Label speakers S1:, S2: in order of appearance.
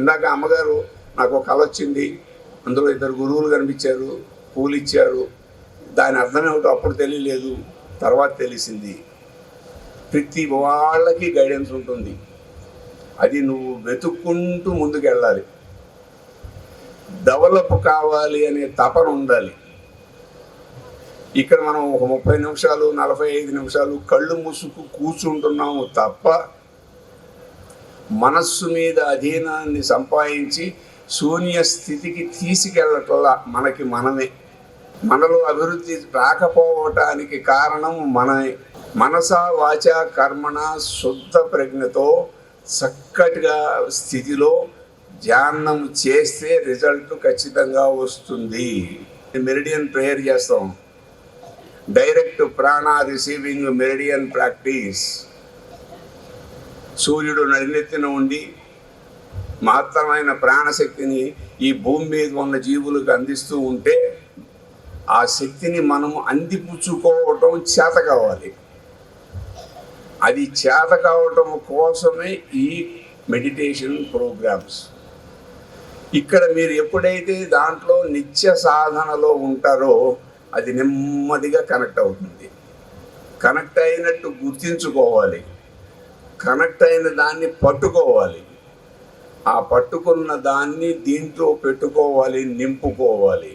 S1: ఇందాక అమ్మగారు నాకు ఒక కళ వచ్చింది, అందులో ఇద్దరు గురువులు కనిపించారు, పూలు ఇచ్చారు, దాని అర్థం ఏమిటో అప్పుడు తెలియలేదు, తర్వాత తెలిసింది. ప్రతి వాళ్ళకి గైడెన్స్ ఉంటుంది, అది నువ్వు వెతుక్కుంటూ ముందుకు వెళ్ళాలి. డెవలప్ కావాలి అనే తపన ఉండాలి. ఇక్కడ మనం ఒక 30 నిమిషాలు 45 నిమిషాలు కళ్ళు మూసుకు కూర్చుంటున్నాము తప్ప మనస్సు మీద అధీనాన్ని సంపాదించి శూన్య స్థితికి తీసుకెళ్ళటల్లా మనకి మనమే. మనలో అభివృద్ధి రాకపోవటానికి కారణం మనమే. మనస వాచ కర్మణ శుద్ధ ప్రజ్ఞతో చక్కటిగా స్థితిలో ధ్యానం చేస్తే రిజల్ట్ ఖచ్చితంగా వస్తుంది. మెరిడియన్ ప్రేయర్ చేస్తాం, డైరెక్ట్ ప్రాణ రిసీవింగ్ మెరిడియన్ ప్రాక్టీస్. సూర్యుడు నడినెత్తిన ఉండి మహత్తరమైన ప్రాణశక్తిని ఈ భూమి మీద ఉన్న జీవులకు అందిస్తూ ఉంటే ఆ శక్తిని మనము అందిపుచ్చుకోవటం చేత కావాలి. అది చేత కావటం కోసమే ఈ మెడిటేషన్ ప్రోగ్రామ్స్. ఇక్కడ మీరు ఎప్పుడైతే దాంట్లో నిత్య సాధనలో ఉంటారో అది నెమ్మదిగా కనెక్ట్ అవుతుంది. కనెక్ట్ అయినట్టు గుర్తించుకోవాలి, కనెక్ట్ అయిన దాన్ని పట్టుకోవాలి, ఆ పట్టుకున్న దాన్ని దీంట్లో పెట్టుకోవాలి, నింపుకోవాలి.